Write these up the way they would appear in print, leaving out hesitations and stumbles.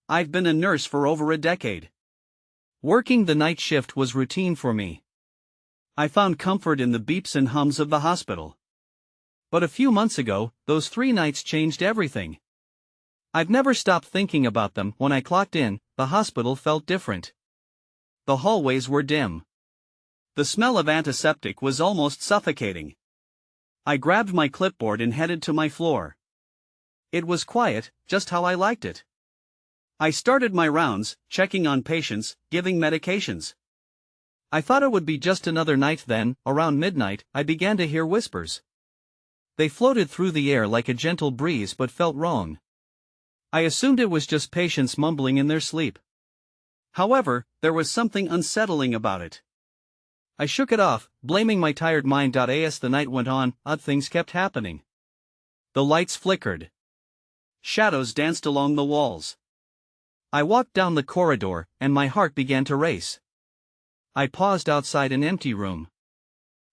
I've been a nurse for over a decade. Working the night shift was routine for me. I found comfort in the beeps and hums of the hospital. But a few months ago, those 3 nights changed everything. I've never stopped thinking about them. When I clocked in, the hospital felt different. The hallways were dim. The smell of antiseptic was almost suffocating. I grabbed my clipboard and headed to my floor. It was quiet, just how I liked it. I started my rounds, checking on patients, giving medications. I thought it would be just another night. Then, around midnight, I began to hear whispers. They floated through the air like a gentle breeze but felt wrong. I assumed it was just patients mumbling in their sleep. However, there was something unsettling about it. I shook it off, blaming my tired mind. As the night went on, odd things kept happening. The lights flickered. Shadows danced along the walls. I walked down the corridor, and my heart began to race. I paused outside an empty room.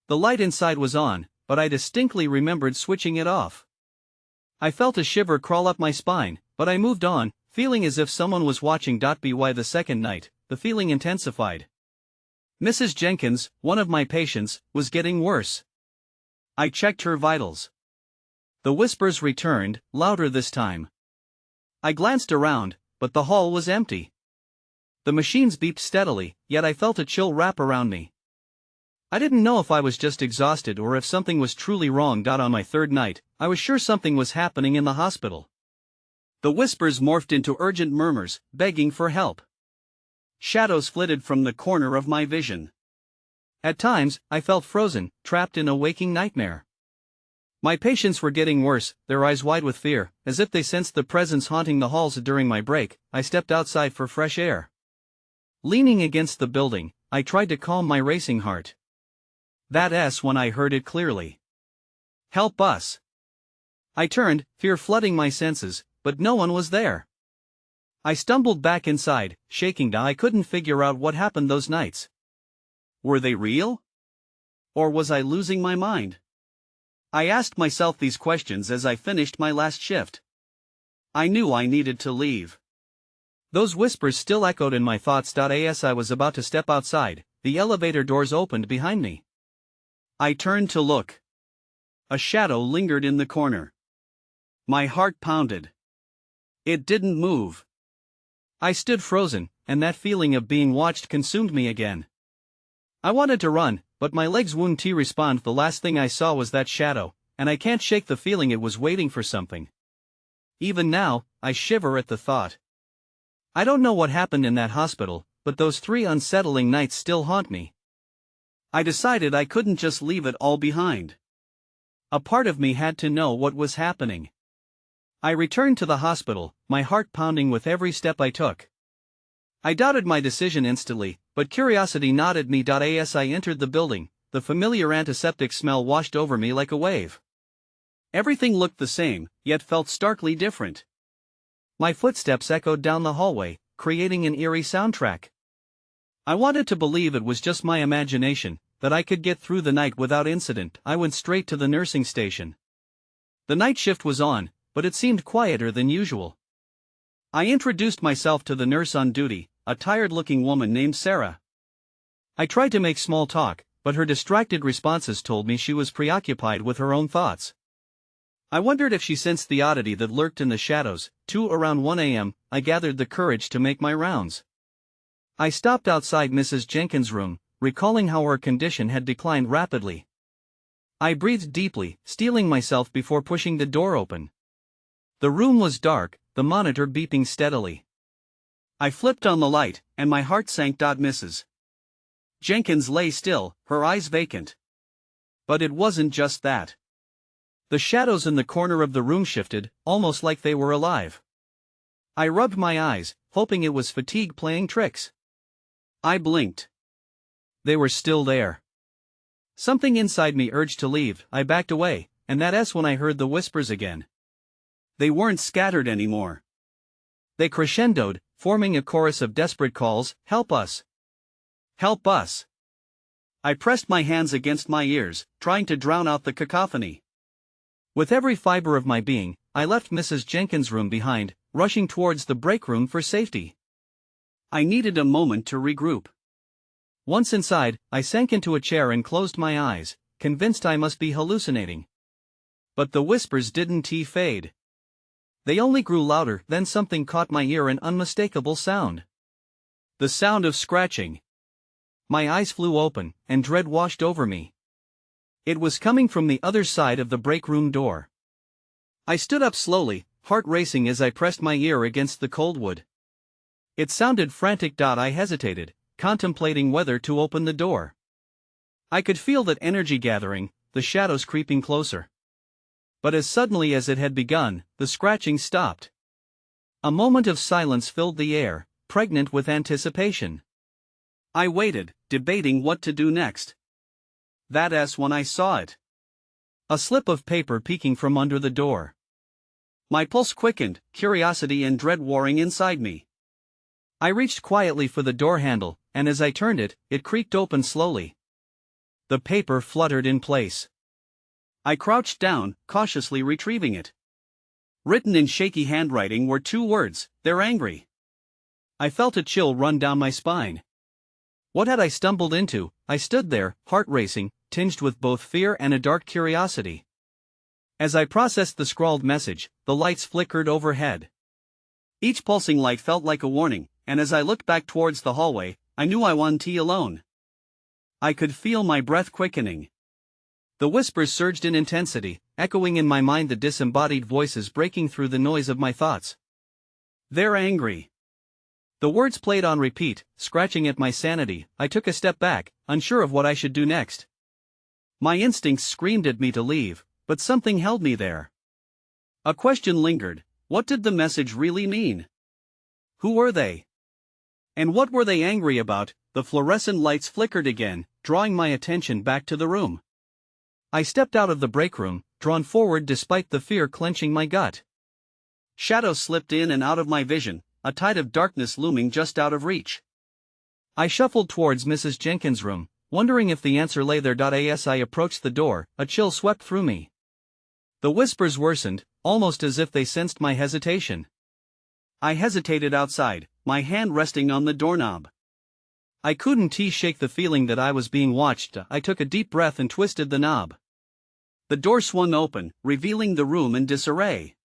The light inside was on, but I distinctly remembered switching it off. I felt a shiver crawl up my spine, but I moved on, feeling as if someone was watching. By the second night, the feeling intensified. Mrs. Jenkins, one of my patients, was getting worse. I checked her vitals. The whispers returned, louder this time. I glanced around, but the hall was empty. The machines beeped steadily, yet I felt a chill wrap around me. I didn't know if I was just exhausted or if something was truly wrong. On my 3rd night, I was sure something was happening in the hospital. The whispers morphed into urgent murmurs, begging for help. Shadows flitted from the corner of my vision. At times, I felt frozen, trapped in a waking nightmare. My patients were getting worse, their eyes wide with fear, as if they sensed the presence haunting the halls. During my break, I stepped outside for fresh air. Leaning against the building, I tried to calm my racing heart. That's when I heard it clearly. "Help us!" I turned, fear flooding my senses, but no one was there. I stumbled back inside, shaking. I couldn't figure out what happened those nights. Were they real? Or was I losing my mind? I asked myself these questions as I finished my last shift. I knew I needed to leave. Those whispers still echoed in my thoughts. As I was about to step outside, the elevator doors opened behind me. I turned to look. A shadow lingered in the corner. My heart pounded. It didn't move. I stood frozen, and that feeling of being watched consumed me again. I wanted to run, but my legs wouldn't respond. The last thing I saw was that shadow, and I can't shake the feeling it was waiting for something. Even now, I shiver at the thought. I don't know what happened in that hospital, but those 3 unsettling nights still haunt me. I decided I couldn't just leave it all behind. A part of me had to know what was happening. I returned to the hospital, my heart pounding with every step I took. I doubted my decision instantly, but curiosity nodded me. As I entered the building, the familiar antiseptic smell washed over me like a wave. Everything looked the same, yet felt starkly different. My footsteps echoed down the hallway, creating an eerie soundtrack. I wanted to believe it was just my imagination, that I could get through the night without incident. I went straight to the nursing station. The night shift was on, but it seemed quieter than usual. I introduced myself to the nurse on duty, a tired-looking woman named Sarah. I tried to make small talk, but her distracted responses told me she was preoccupied with her own thoughts. I wondered if she sensed the oddity that lurked in the shadows. Around 1 a.m., I gathered the courage to make my rounds. I stopped outside Mrs. Jenkins' room, recalling how her condition had declined rapidly. I breathed deeply, steeling myself before pushing the door open. The room was dark, the monitor beeping steadily. I flipped on the light, and my heart sank. Mrs. Jenkins lay still, her eyes vacant. But it wasn't just that. The shadows in the corner of the room shifted, almost like they were alive. I rubbed my eyes, hoping it was fatigue playing tricks. I blinked. They were still there. Something inside me urged to leave. I backed away, and that's when I heard the whispers again. They weren't scattered anymore. They crescendoed, forming a chorus of desperate calls. "Help us! Help us!" I pressed my hands against my ears, trying to drown out the cacophony. With every fiber of my being, I left Mrs. Jenkins' room behind, rushing towards the break room for safety. I needed a moment to regroup. Once inside, I sank into a chair and closed my eyes, convinced I must be hallucinating. But the whispers didn't fade. They only grew louder. Then something caught my ear, an unmistakable sound. The sound of scratching. My eyes flew open, and dread washed over me. It was coming from the other side of the break room door. I stood up slowly, heart racing as I pressed my ear against the cold wood. It sounded frantic. I hesitated, contemplating whether to open the door. I could feel that energy gathering, the shadows creeping closer. But as suddenly as it had begun, the scratching stopped. A moment of silence filled the air, pregnant with anticipation. I waited, debating what to do next. That's when I saw it. A slip of paper peeking from under the door. My pulse quickened, curiosity and dread warring inside me. I reached quietly for the door handle, and as I turned it, it creaked open slowly. The paper fluttered in place. I crouched down, cautiously retrieving it. Written in shaky handwriting were 2 words, "They're angry." I felt a chill run down my spine. What had I stumbled into? I stood there, heart racing, tinged with both fear and a dark curiosity. As I processed the scrawled message, the lights flickered overhead. Each pulsing light felt like a warning, and as I looked back towards the hallway, I knew I wasn't alone. I could feel my breath quickening. The whispers surged in intensity, echoing in my mind, the disembodied voices breaking through the noise of my thoughts. "They're angry." The words played on repeat, scratching at my sanity. I took a step back, unsure of what I should do next. My instincts screamed at me to leave, but something held me there. A question lingered. What did the message really mean? Who were they? And what were they angry about? The fluorescent lights flickered again, drawing my attention back to the room. I stepped out of the break room, drawn forward despite the fear clenching my gut. Shadows slipped in and out of my vision, a tide of darkness looming just out of reach. I shuffled towards Mrs. Jenkins' room, wondering if the answer lay there. As I approached the door, a chill swept through me. The whispers worsened, almost as if they sensed my hesitation. I hesitated outside, my hand resting on the doorknob. I couldn't shake the feeling that I was being watched. I took a deep breath and twisted the knob. The door swung open, revealing the room in disarray.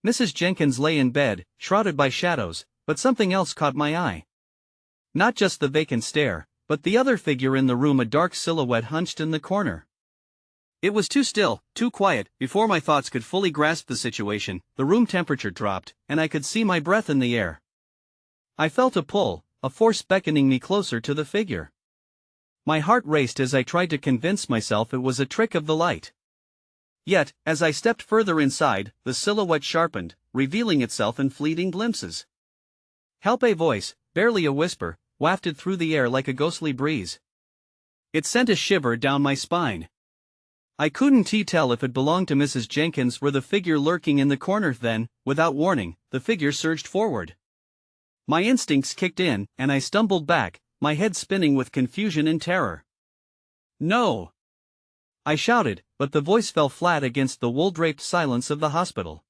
Mrs. Jenkins lay in bed, shrouded by shadows, but something else caught my eye. Not just the vacant stare, but the other figure in the room, a dark silhouette hunched in the corner. It was too still, too quiet. Before my thoughts could fully grasp the situation, the room temperature dropped, and I could see my breath in the air. I felt a pull, a force beckoning me closer to the figure. My heart raced as I tried to convince myself it was a trick of the light. Yet, as I stepped further inside, the silhouette sharpened, revealing itself in fleeting glimpses. Help! A voice, barely a whisper, wafted through the air like a ghostly breeze. It sent a shiver down my spine. I couldn't tell if it belonged to Mrs. Jenkins or the figure lurking in the corner. Then, without warning, the figure surged forward. My instincts kicked in, and I stumbled back, my head spinning with confusion and terror. "No!" I shouted, but the voice fell flat against the wool-draped silence of the hospital.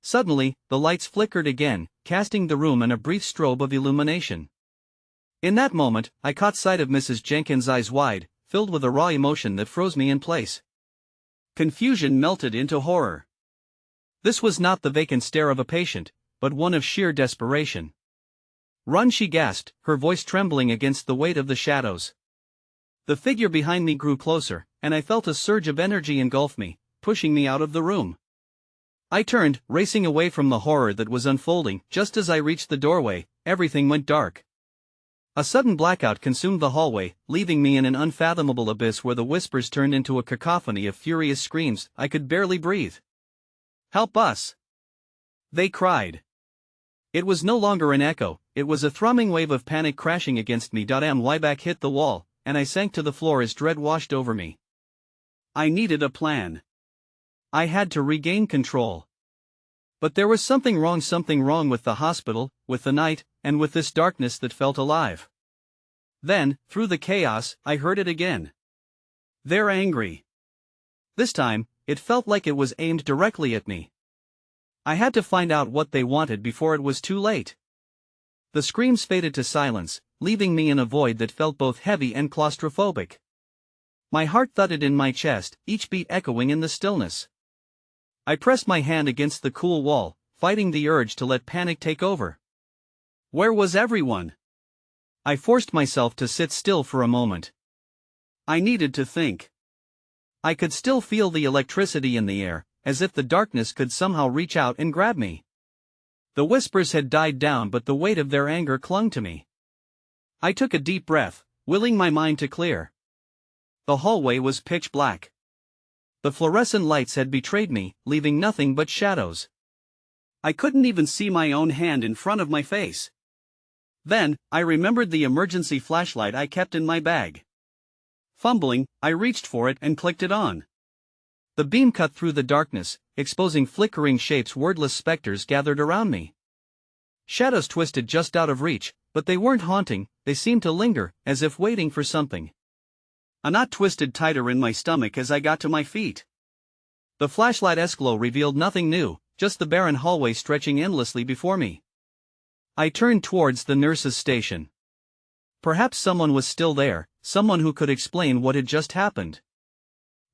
Suddenly, the lights flickered again, casting the room in a brief strobe of illumination. In that moment, I caught sight of Mrs. Jenkins' eyes wide, filled with a raw emotion that froze me in place. Confusion melted into horror. This was not the vacant stare of a patient, but one of sheer desperation. "Run!" she gasped, her voice trembling against the weight of the shadows. The figure behind me grew closer, and I felt a surge of energy engulf me, pushing me out of the room. I turned, racing away from the horror that was unfolding. Just as I reached the doorway, everything went dark. A sudden blackout consumed the hallway, leaving me in an unfathomable abyss where the whispers turned into a cacophony of furious screams. I could barely breathe. "Help us!" they cried. It was no longer an echo, it was a thrumming wave of panic crashing against me. My back hit the wall, and I sank to the floor as dread washed over me. I needed a plan. I had to regain control. But there was something wrong with the hospital, with the night, and with this darkness that felt alive. Then, through the chaos, I heard it again. "They're angry." This time, it felt like it was aimed directly at me. I had to find out what they wanted before it was too late. The screams faded to silence, leaving me in a void that felt both heavy and claustrophobic. My heart thudded in my chest, each beat echoing in the stillness. I pressed my hand against the cool wall, fighting the urge to let panic take over. Where was everyone? I forced myself to sit still for a moment. I needed to think. I could still feel the electricity in the air, as if the darkness could somehow reach out and grab me. The whispers had died down, but the weight of their anger clung to me. I took a deep breath, willing my mind to clear. The hallway was pitch black. The fluorescent lights had betrayed me, leaving nothing but shadows. I couldn't even see my own hand in front of my face. Then, I remembered the emergency flashlight I kept in my bag. Fumbling, I reached for it and clicked it on. The beam cut through the darkness, exposing flickering shapes. Wordless specters gathered around me. Shadows twisted just out of reach, but they weren't haunting, they seemed to linger, as if waiting for something. A knot twisted tighter in my stomach as I got to my feet. The flashlight's glow revealed nothing new, just the barren hallway stretching endlessly before me. I turned towards the nurse's station. Perhaps someone was still there, someone who could explain what had just happened.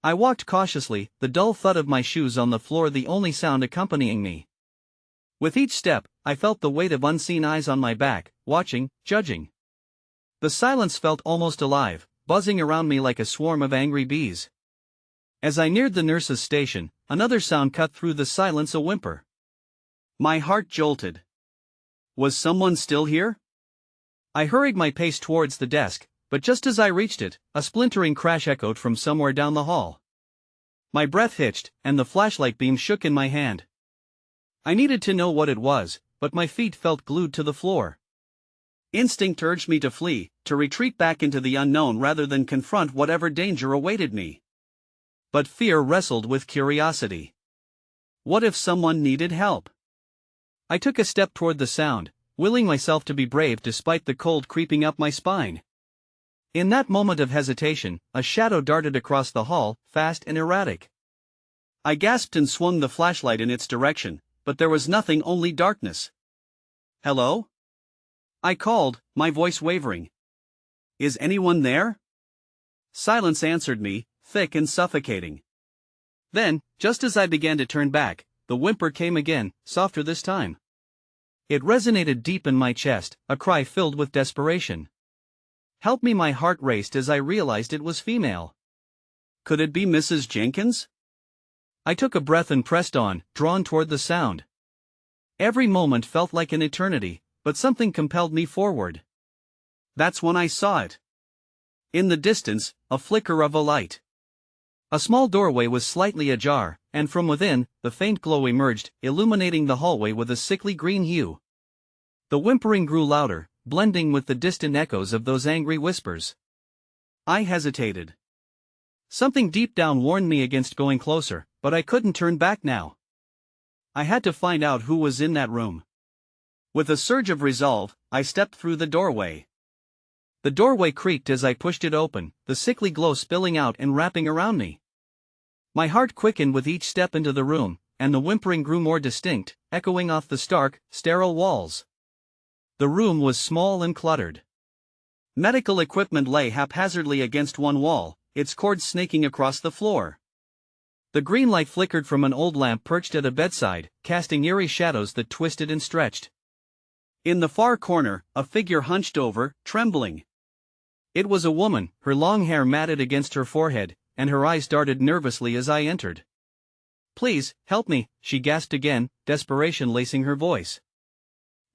I walked cautiously, the dull thud of my shoes on the floor the only sound accompanying me. With each step, I felt the weight of unseen eyes on my back, watching, judging. The silence felt almost alive, buzzing around me like a swarm of angry bees. As I neared the nurse's station, another sound cut through the silence, a whimper. My heart jolted. Was someone still here? I hurried my pace towards the desk, but just as I reached it, a splintering crash echoed from somewhere down the hall. My breath hitched, and the flashlight beam shook in my hand. I needed to know what it was, but my feet felt glued to the floor. Instinct urged me to flee, to retreat back into the unknown rather than confront whatever danger awaited me. But fear wrestled with curiosity. What if someone needed help? I took a step toward the sound, willing myself to be brave despite the cold creeping up my spine. In that moment of hesitation, a shadow darted across the hall, fast and erratic. I gasped and swung the flashlight in its direction, but there was nothing, only darkness. Hello? I called, my voice wavering. Is anyone there? Silence answered me, thick and suffocating. Then, just as I began to turn back, the whimper came again, softer this time. It resonated deep in my chest, a cry filled with desperation. Help me! My heart raced as I realized it was female. Could it be Mrs. Jenkins? I took a breath and pressed on, drawn toward the sound. Every moment felt like an eternity, but something compelled me forward. That's when I saw it. In the distance, a flicker of a light. A small doorway was slightly ajar, and from within, the faint glow emerged, illuminating the hallway with a sickly green hue. The whimpering grew louder, blending with the distant echoes of those angry whispers. I hesitated. Something deep down warned me against going closer, but I couldn't turn back now. I had to find out who was in that room. With a surge of resolve, I stepped through the doorway. The doorway creaked as I pushed it open, the sickly glow spilling out and wrapping around me. My heart quickened with each step into the room, and the whimpering grew more distinct, echoing off the stark, sterile walls. The room was small and cluttered. Medical equipment lay haphazardly against one wall, its cords snaking across the floor. The green light flickered from an old lamp perched at a bedside, casting eerie shadows that twisted and stretched. In the far corner, a figure hunched over, trembling. It was a woman, her long hair matted against her forehead, and her eyes darted nervously as I entered. Please, help me, she gasped again, desperation lacing her voice.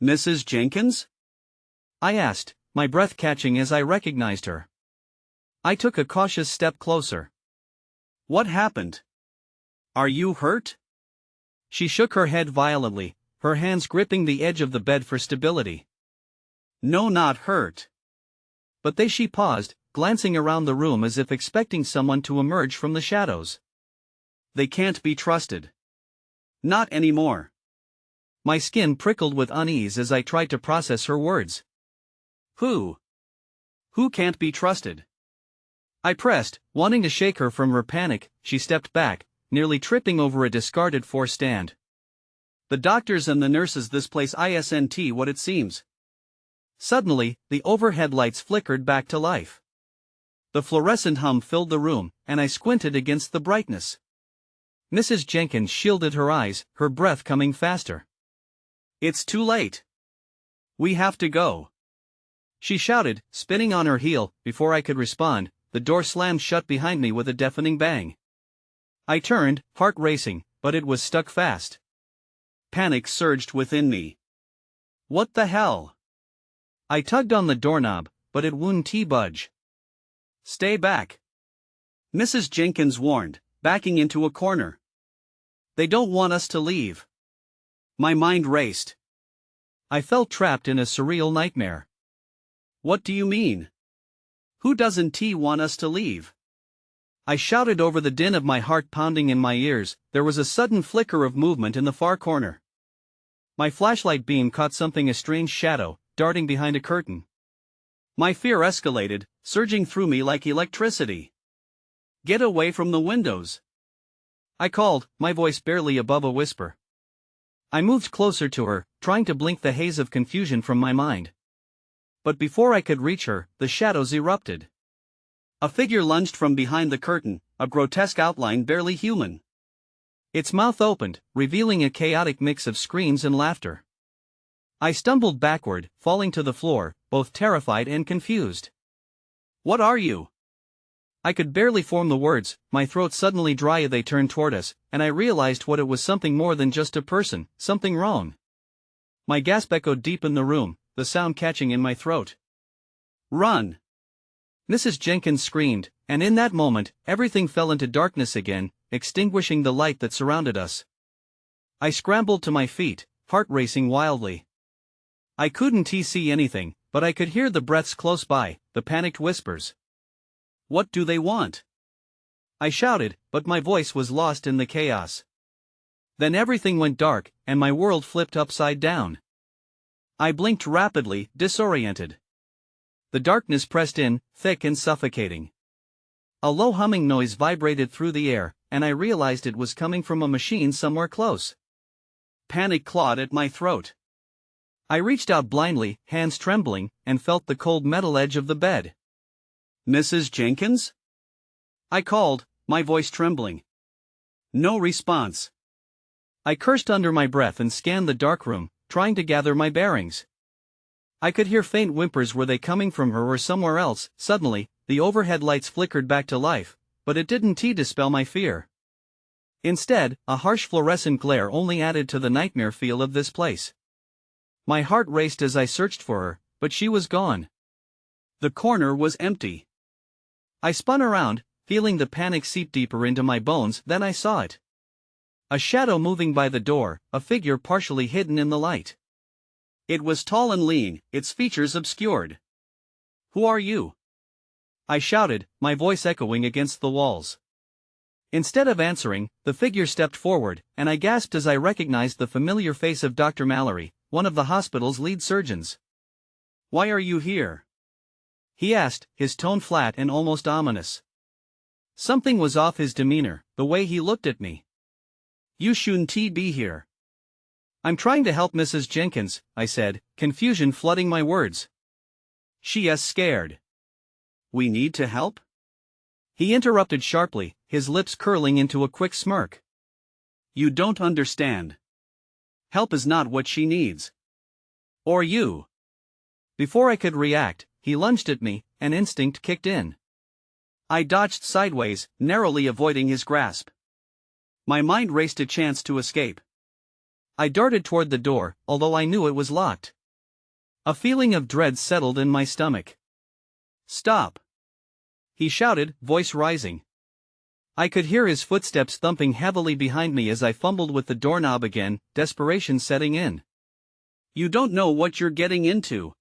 Mrs. Jenkins? I asked, my breath catching as I recognized her. I took a cautious step closer. What happened? Are you hurt? She shook her head violently, her hands gripping the edge of the bed for stability. No, not hurt. But she paused, glancing around the room as if expecting someone to emerge from the shadows. They can't be trusted. Not anymore. My skin prickled with unease as I tried to process her words. Who? Who can't be trusted? I pressed, wanting to shake her from her panic. She stepped back, nearly tripping over a discarded four-stand. The doctors and the nurses, this place isn't what it seems. Suddenly, the overhead lights flickered back to life. The fluorescent hum filled the room, and I squinted against the brightness. Mrs. Jenkins shielded her eyes, her breath coming faster. "It's too late. We have to go," she shouted, spinning on her heel. Before I could respond, the door slammed shut behind me with a deafening bang. I turned, heart racing, but it was stuck fast. Panic surged within me. What the hell? I tugged on the doorknob, but it wouldn't budge. "Stay back," Mrs. Jenkins warned, backing into a corner. "They don't want us to leave." My mind raced. I felt trapped in a surreal nightmare. "What do you mean? Who doesn't want us to leave?" I shouted over the din of my heart pounding in my ears. There was a sudden flicker of movement in the far corner. My flashlight beam caught something, a strange shadow, darting behind a curtain. My fear escalated, surging through me like electricity. "Get away from the windows," I called, my voice barely above a whisper. I moved closer to her, trying to blink the haze of confusion from my mind. But before I could reach her, the shadows erupted. A figure lunged from behind the curtain, a grotesque outline barely human. Its mouth opened, revealing a chaotic mix of screams and laughter. I stumbled backward, falling to the floor, both terrified and confused. "What are you?" I could barely form the words, my throat suddenly dry. They turned toward us, and I realized what it was, something more than just a person, something wrong. My gasp echoed deep in the room, the sound catching in my throat. "Run!" Mrs. Jenkins screamed, and in that moment, everything fell into darkness again, extinguishing the light that surrounded us. I scrambled to my feet, heart racing wildly. I couldn't see anything, but I could hear the breaths close by, the panicked whispers. "What do they want?" I shouted, but my voice was lost in the chaos. Then everything went dark, and my world flipped upside down. I blinked rapidly, disoriented. The darkness pressed in, thick and suffocating. A low humming noise vibrated through the air, and I realized it was coming from a machine somewhere close. Panic clawed at my throat. I reached out blindly, hands trembling, and felt the cold metal edge of the bed. "Mrs. Jenkins?" I called, my voice trembling. No response. I cursed under my breath and scanned the dark room, trying to gather my bearings. I could hear faint whimpers. Were they coming from her or somewhere else? Suddenly, the overhead lights flickered back to life, but it didn't dispel my fear. Instead, a harsh fluorescent glare only added to the nightmare feel of this place. My heart raced as I searched for her, but she was gone. The corner was empty. I spun around, feeling the panic seep deeper into my bones. Then I saw it. A shadow moving by the door, a figure partially hidden in the light. It was tall and lean, its features obscured. "Who are you?" I shouted, my voice echoing against the walls. Instead of answering, the figure stepped forward, and I gasped as I recognized the familiar face of Dr. Mallory, one of the hospital's lead surgeons. "Why are you here?" he asked, his tone flat and almost ominous. Something was off his demeanor, the way he looked at me. "You shouldn't be here." "I'm trying to help Mrs. Jenkins," I said, confusion flooding my words. "She is scared." "We need to help?" he interrupted sharply, his lips curling into a quick smirk. "You don't understand. Help is not what she needs. Or you." Before I could react, he lunged at me, and instinct kicked in. I dodged sideways, narrowly avoiding his grasp. My mind raced a chance to escape. I darted toward the door, although I knew it was locked. A feeling of dread settled in my stomach. "Stop!" he shouted, voice rising. I could hear his footsteps thumping heavily behind me as I fumbled with the doorknob again, desperation setting in. "You don't know what you're getting into."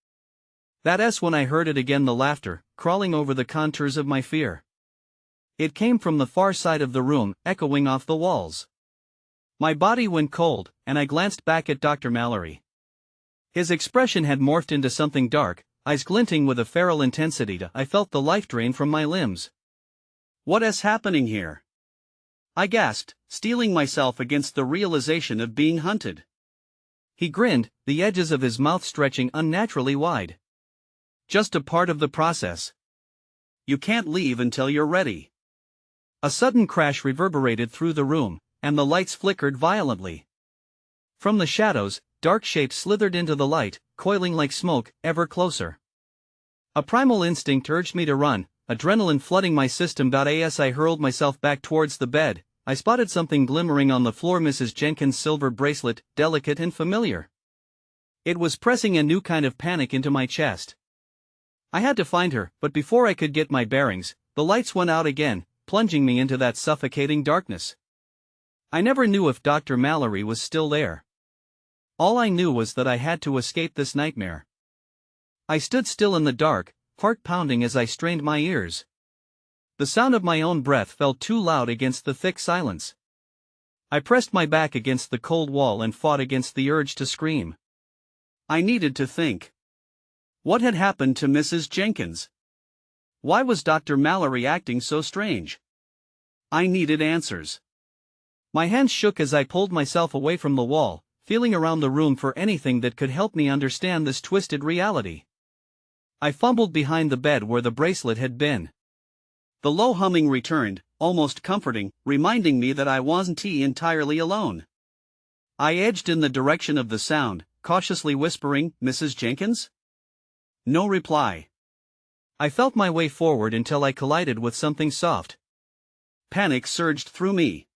That's when I heard it again, the laughter, crawling over the contours of my fear. It came from the far side of the room, echoing off the walls. My body went cold, and I glanced back at Dr. Mallory. His expression had morphed into something dark, eyes glinting with a feral intensity. I felt the life drain from my limbs. "What is happening here?" I gasped, steeling myself against the realization of being hunted. He grinned, the edges of his mouth stretching unnaturally wide. Just a part of the process. You can't leave until you're ready. A sudden crash reverberated through the room, and the lights flickered violently. From the shadows, dark shapes slithered into the light, coiling like smoke, ever closer. A primal instinct urged me to run, adrenaline flooding my system. As I hurled myself back towards the bed, I spotted something glimmering on the floor. Mrs. Jenkins' silver bracelet, delicate and familiar. It was pressing a new kind of panic into my chest. I had to find her, but before I could get my bearings, the lights went out again, plunging me into that suffocating darkness. I never knew if Dr. Mallory was still there. All I knew was that I had to escape this nightmare. I stood still in the dark, heart pounding as I strained my ears. The sound of my own breath felt too loud against the thick silence. I pressed my back against the cold wall and fought against the urge to scream. I needed to think. What had happened to Mrs. Jenkins? Why was Dr. Mallory acting so strange? I needed answers. My hands shook as I pulled myself away from the wall, feeling around the room for anything that could help me understand this twisted reality. I fumbled behind the bed where the bracelet had been. The low humming returned, almost comforting, reminding me that I wasn't entirely alone. I edged in the direction of the sound, cautiously whispering, "Mrs. Jenkins?" No reply. I felt my way forward until I collided with something soft. Panic surged through me.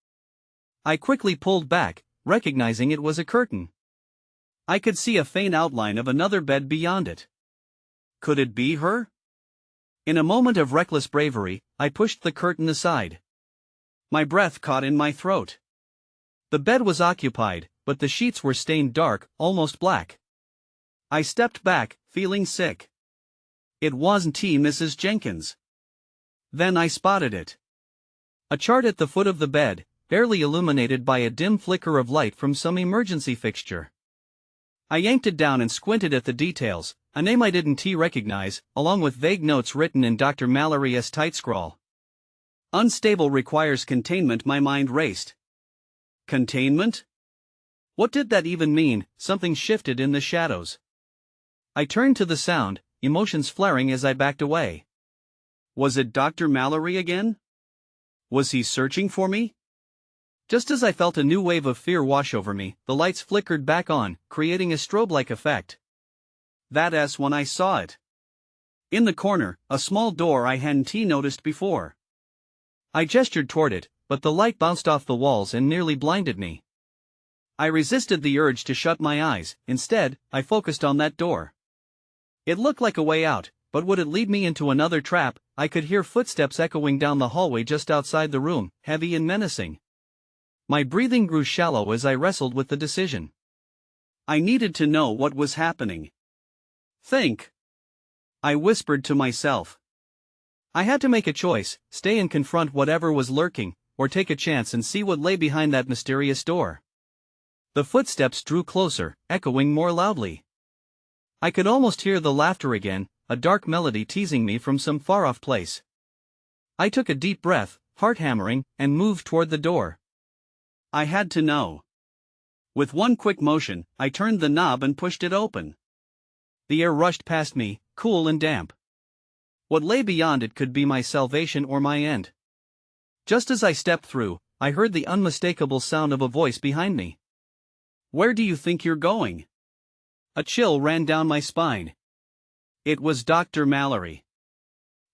I quickly pulled back, recognizing it was a curtain. I could see a faint outline of another bed beyond it. Could it be her? In a moment of reckless bravery, I pushed the curtain aside. My breath caught in my throat. The bed was occupied, but the sheets were stained dark, almost black. I stepped back, feeling sick. It wasn't Mrs. Jenkins. Then I spotted it. A chart at the foot of the bed, barely illuminated by a dim flicker of light from some emergency fixture. I yanked it down and squinted at the details, a name I didn't recognize, along with vague notes written in Dr. Mallory's tight scrawl. Unstable requires containment. My mind raced. Containment? What did that even mean? Something shifted in the shadows. I turned to the sound, emotions flaring as I backed away. Was it Dr. Mallory again? Was he searching for me? Just as I felt a new wave of fear wash over me, the lights flickered back on, creating a strobe-like effect. That's when I saw it. In the corner, a small door I hadn't noticed before. I gestured toward it, but the light bounced off the walls and nearly blinded me. I resisted the urge to shut my eyes. Instead, I focused on that door. It looked like a way out, but would it lead me into another trap? I could hear footsteps echoing down the hallway just outside the room, heavy and menacing. My breathing grew shallow as I wrestled with the decision. I needed to know what was happening. Think. I whispered to myself. I had to make a choice, stay and confront whatever was lurking, or take a chance and see what lay behind that mysterious door. The footsteps drew closer, echoing more loudly. I could almost hear the laughter again, a dark melody teasing me from some far-off place. I took a deep breath, heart hammering, and moved toward the door. I had to know. With one quick motion, I turned the knob and pushed it open. The air rushed past me, cool and damp. What lay beyond it could be my salvation or my end. Just as I stepped through, I heard the unmistakable sound of a voice behind me. "Where do you think you're going?" A chill ran down my spine. It was Dr. Mallory.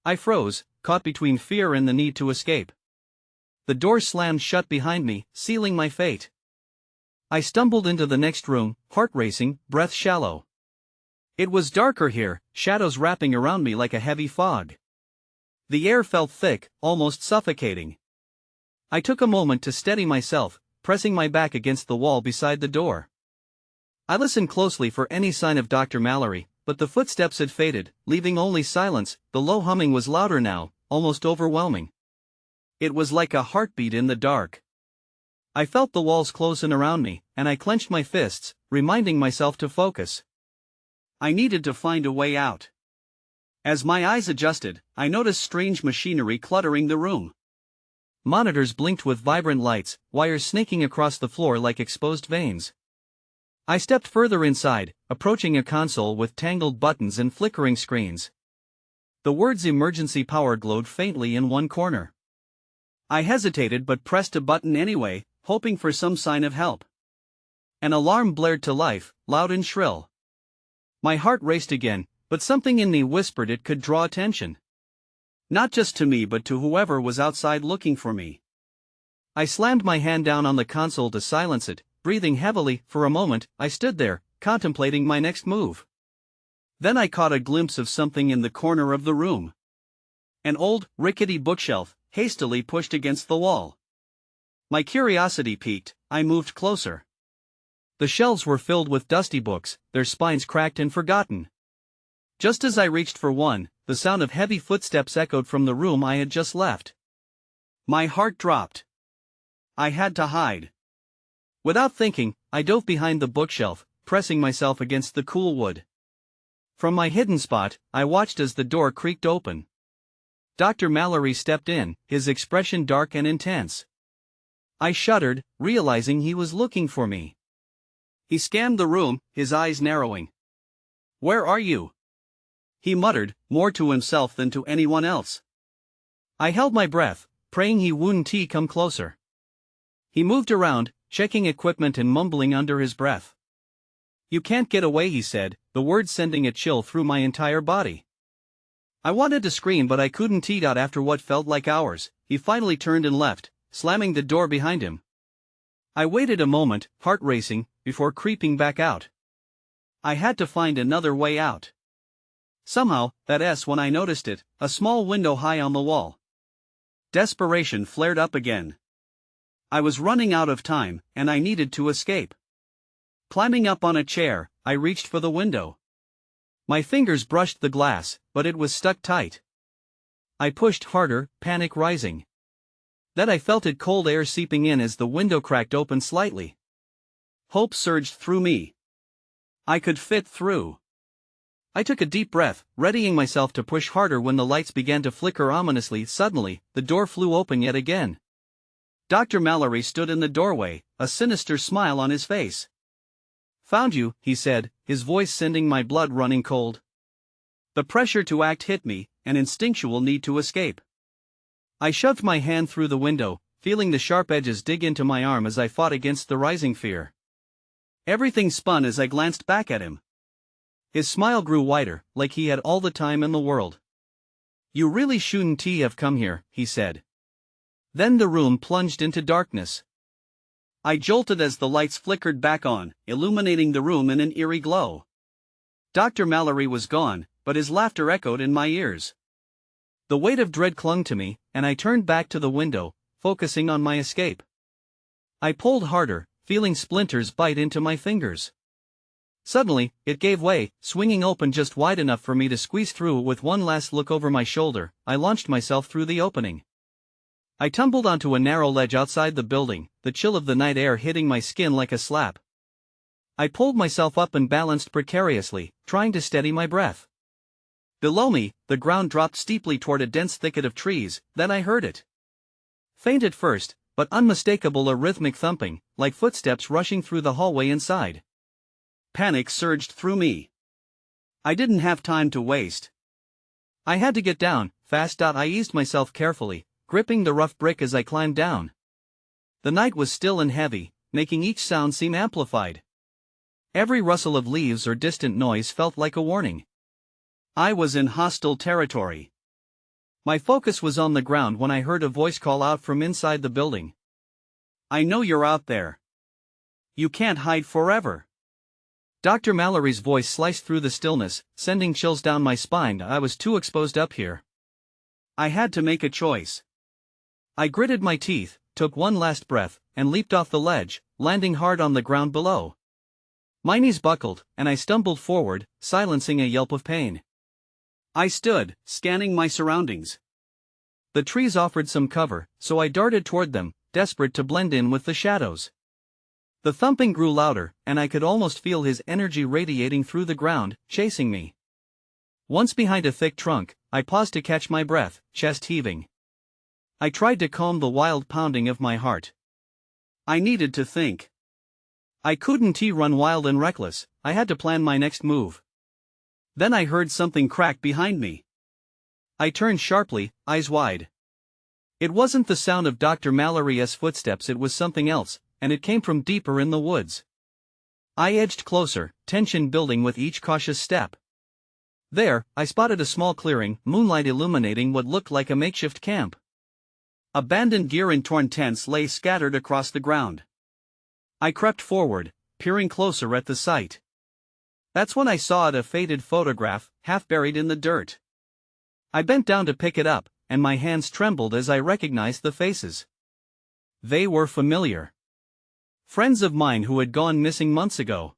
I froze, caught between fear and the need to escape. The door slammed shut behind me, sealing my fate. I stumbled into the next room, heart racing, breath shallow. It was darker here, shadows wrapping around me like a heavy fog. The air felt thick, almost suffocating. I took a moment to steady myself, pressing my back against the wall beside the door. I listened closely for any sign of Dr. Mallory, but the footsteps had faded, leaving only silence. The low humming was louder now, almost overwhelming. It was like a heartbeat in the dark. I felt the walls close in around me, and I clenched my fists, reminding myself to focus. I needed to find a way out. As my eyes adjusted, I noticed strange machinery cluttering the room. Monitors blinked with vibrant lights, wires snaking across the floor like exposed veins. I stepped further inside, approaching a console with tangled buttons and flickering screens. The words emergency power glowed faintly in one corner. I hesitated but pressed a button anyway, hoping for some sign of help. An alarm blared to life, loud and shrill. My heart raced again, but something in me whispered it could draw attention. Not just to me but to whoever was outside looking for me. I slammed my hand down on the console to silence it, breathing heavily. For a moment, I stood there, contemplating my next move. Then I caught a glimpse of something in the corner of the room. An old, rickety bookshelf, hastily pushed against the wall. My curiosity piqued, I moved closer. The shelves were filled with dusty books, their spines cracked and forgotten. Just as I reached for one, the sound of heavy footsteps echoed from the room I had just left. My heart dropped. I had to hide. Without thinking, I dove behind the bookshelf, pressing myself against the cool wood. From my hidden spot, I watched as the door creaked open. Dr. Mallory stepped in, his expression dark and intense. I shuddered, realizing he was looking for me. He scanned the room, his eyes narrowing. "Where are you?" he muttered, more to himself than to anyone else. I held my breath, praying he wouldn't come closer. He moved around, checking equipment and mumbling under his breath. "You can't get away," he said, the words sending a chill through my entire body. I wanted to scream but I couldn't out after what felt like hours. He finally turned and left, slamming the door behind him. I waited a moment, heart racing, before creeping back out. I had to find another way out. Somehow, when I noticed it, a small window high on the wall. Desperation flared up again. I was running out of time, and I needed to escape. Climbing up on a chair, I reached for the window. My fingers brushed the glass, but it was stuck tight. I pushed harder, panic rising. Then I felt it cold air seeping in as the window cracked open slightly. Hope surged through me. I could fit through. I took a deep breath, readying myself to push harder when the lights began to flicker ominously. Suddenly, the door flew open yet again. Dr. Mallory stood in the doorway, a sinister smile on his face. "Found you," he said, his voice sending my blood running cold. The pressure to act hit me, an instinctual need to escape. I shoved my hand through the window, feeling the sharp edges dig into my arm as I fought against the rising fear. Everything spun as I glanced back at him. His smile grew wider, like he had all the time in the world. "You really shouldn't have come here," he said. Then the room plunged into darkness. I jolted as the lights flickered back on, illuminating the room in an eerie glow. Dr. Mallory was gone, but his laughter echoed in my ears. The weight of dread clung to me, and I turned back to the window, focusing on my escape. I pulled harder, feeling splinters bite into my fingers. Suddenly, it gave way, swinging open just wide enough for me to squeeze through. With one last look over my shoulder, I launched myself through the opening. I tumbled onto a narrow ledge outside the building, the chill of the night air hitting my skin like a slap. I pulled myself up and balanced precariously, trying to steady my breath. Below me, the ground dropped steeply toward a dense thicket of trees. Then I heard it. Faint at first, but unmistakable, a rhythmic thumping, like footsteps rushing through the hallway inside. Panic surged through me. I didn't have time to waste. I had to get down, fast. I eased myself carefully, gripping the rough brick as I climbed down. The night was still and heavy, making each sound seem amplified. Every rustle of leaves or distant noise felt like a warning. I was in hostile territory. My focus was on the ground when I heard a voice call out from inside the building. "I know you're out there. You can't hide forever." Dr. Mallory's voice sliced through the stillness, sending chills down my spine. I was too exposed up here. I had to make a choice. I gritted my teeth, took one last breath, and leaped off the ledge, landing hard on the ground below. My knees buckled, and I stumbled forward, silencing a yelp of pain. I stood, scanning my surroundings. The trees offered some cover, so I darted toward them, desperate to blend in with the shadows. The thumping grew louder, and I could almost feel his energy radiating through the ground, chasing me. Once behind a thick trunk, I paused to catch my breath, chest heaving. I tried to calm the wild pounding of my heart. I needed to think. I couldn't run wild and reckless, I had to plan my next move. Then I heard something crack behind me. I turned sharply, eyes wide. It wasn't the sound of Dr. Mallory's footsteps, it was something else, and it came from deeper in the woods. I edged closer, tension building with each cautious step. There, I spotted a small clearing, moonlight illuminating what looked like a makeshift camp. Abandoned gear and torn tents lay scattered across the ground. I crept forward, peering closer at the site. That's when I saw a faded photograph, half buried in the dirt. I bent down to pick it up, and my hands trembled as I recognized the faces. They were familiar. Friends of mine who had gone missing months ago.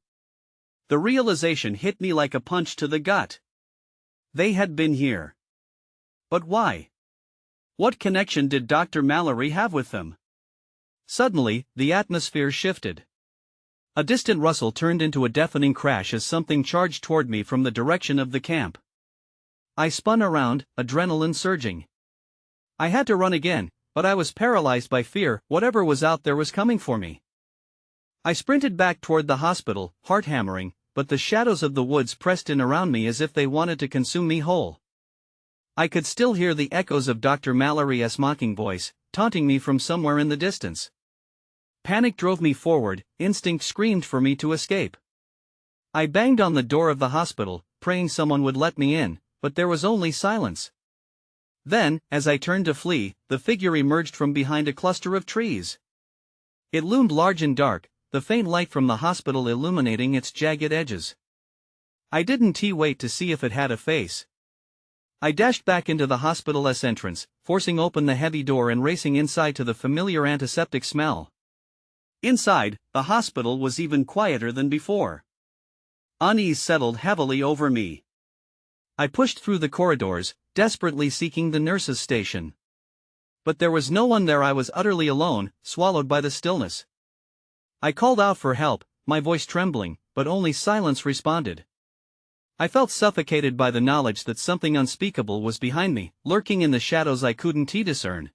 The realization hit me like a punch to the gut. They had been here. But why? What connection did Dr. Mallory have with them? Suddenly, the atmosphere shifted. A distant rustle turned into a deafening crash as something charged toward me from the direction of the camp. I spun around, adrenaline surging. I had to run again, but I was paralyzed by fear. Whatever was out there was coming for me. I sprinted back toward the hospital, heart hammering, but the shadows of the woods pressed in around me as if they wanted to consume me whole. I could still hear the echoes of Dr. Mallory's mocking voice, taunting me from somewhere in the distance. Panic drove me forward, instinct screamed for me to escape. I banged on the door of the hospital, praying someone would let me in, but there was only silence. Then, as I turned to flee, the figure emerged from behind a cluster of trees. It loomed large and dark, the faint light from the hospital illuminating its jagged edges. I didn't wait to see if it had a face. I dashed back into the hospital's entrance, forcing open the heavy door and racing inside to the familiar antiseptic smell. Inside, the hospital was even quieter than before. Unease settled heavily over me. I pushed through the corridors, desperately seeking the nurse's station. But there was no one there. I was utterly alone, swallowed by the stillness. I called out for help, my voice trembling, but only silence responded. I felt suffocated by the knowledge that something unspeakable was behind me, lurking in the shadows I couldn't discern.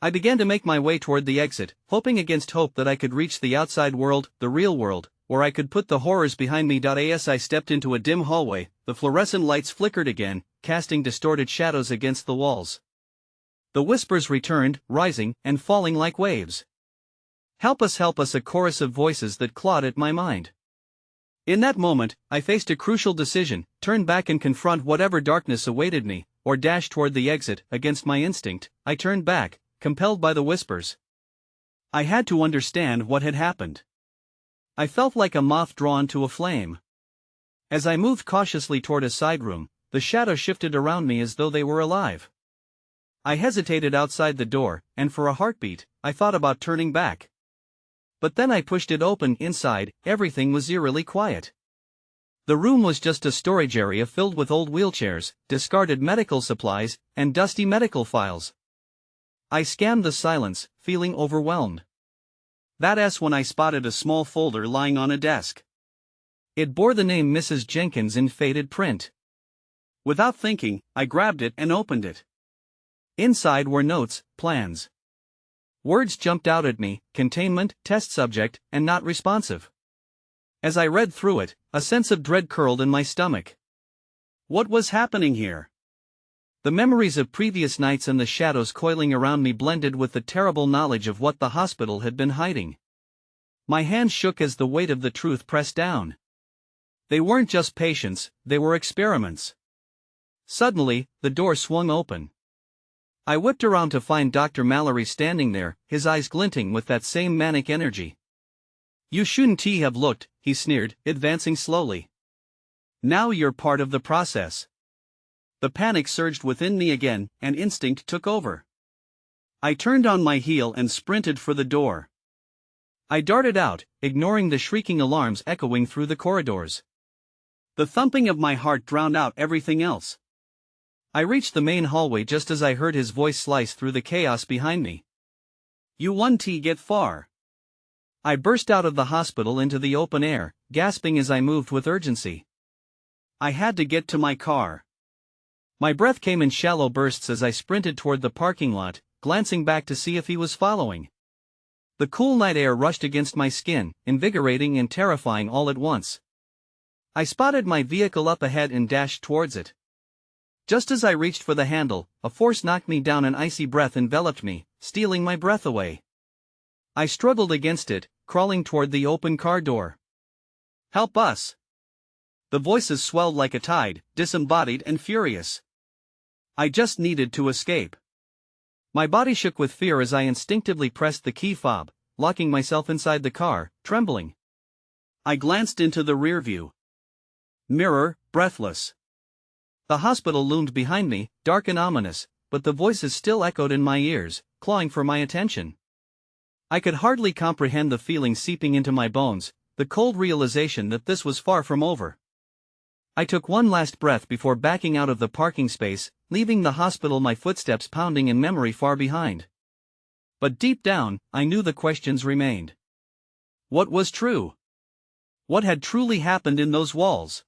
I began to make my way toward the exit, hoping against hope that I could reach the outside world, the real world, where I could put the horrors behind me. As I stepped into a dim hallway, the fluorescent lights flickered again, casting distorted shadows against the walls. The whispers returned, rising and falling like waves. Help us, a chorus of voices that clawed at my mind. In that moment, I faced a crucial decision: turn back and confront whatever darkness awaited me, or dash toward the exit. Against my instinct, I turned back, compelled by the whispers. I had to understand what had happened. I felt like a moth drawn to a flame. As I moved cautiously toward a side room, the shadows shifted around me as though they were alive. I hesitated outside the door, and for a heartbeat, I thought about turning back. But then I pushed it open. Inside, everything was eerily quiet. The room was just a storage area filled with old wheelchairs, discarded medical supplies, and dusty medical files. I scanned the silence, feeling overwhelmed. That's when I spotted a small folder lying on a desk. It bore the name Mrs. Jenkins in faded print. Without thinking, I grabbed it and opened it. Inside were notes, plans. Words jumped out at me: containment, test subject, and not responsive. As I read through it, a sense of dread curled in my stomach. What was happening here? The memories of previous nights and the shadows coiling around me blended with the terrible knowledge of what the hospital had been hiding. My hands shook as the weight of the truth pressed down. They weren't just patients, they were experiments. Suddenly, the door swung open. I whipped around to find Dr. Mallory standing there, his eyes glinting with that same manic energy. "You shouldn't have looked," he sneered, advancing slowly. "Now you're part of the process." The panic surged within me again, and instinct took over. I turned on my heel and sprinted for the door. I darted out, ignoring the shrieking alarms echoing through the corridors. The thumping of my heart drowned out everything else. I reached the main hallway just as I heard his voice slice through the chaos behind me. "You won't get far." I burst out of the hospital into the open air, gasping as I moved with urgency. I had to get to my car. My breath came in shallow bursts as I sprinted toward the parking lot, glancing back to see if he was following. The cool night air rushed against my skin, invigorating and terrifying all at once. I spotted my vehicle up ahead and dashed towards it. Just as I reached for the handle, a force knocked me down. An icy breath enveloped me, stealing my breath away. I struggled against it, crawling toward the open car door. "Help us!" The voices swelled like a tide, disembodied and furious. I just needed to escape. My body shook with fear as I instinctively pressed the key fob, locking myself inside the car, trembling. I glanced into the rearview mirror, breathless. The hospital loomed behind me, dark and ominous, but the voices still echoed in my ears, clawing for my attention. I could hardly comprehend the feeling seeping into my bones, the cold realization that this was far from over. I took one last breath before backing out of the parking space, leaving the hospital, my footsteps pounding in memory far behind. But deep down, I knew the questions remained. What was true? What had truly happened in those walls?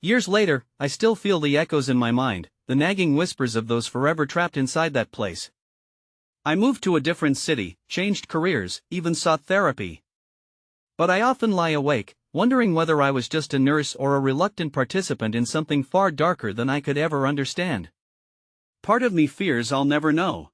Years later, I still feel the echoes in my mind, the nagging whispers of those forever trapped inside that place. I moved to a different city, changed careers, even sought therapy. But I often lie awake, wondering whether I was just a nurse or a reluctant participant in something far darker than I could ever understand. Part of me fears I'll never know.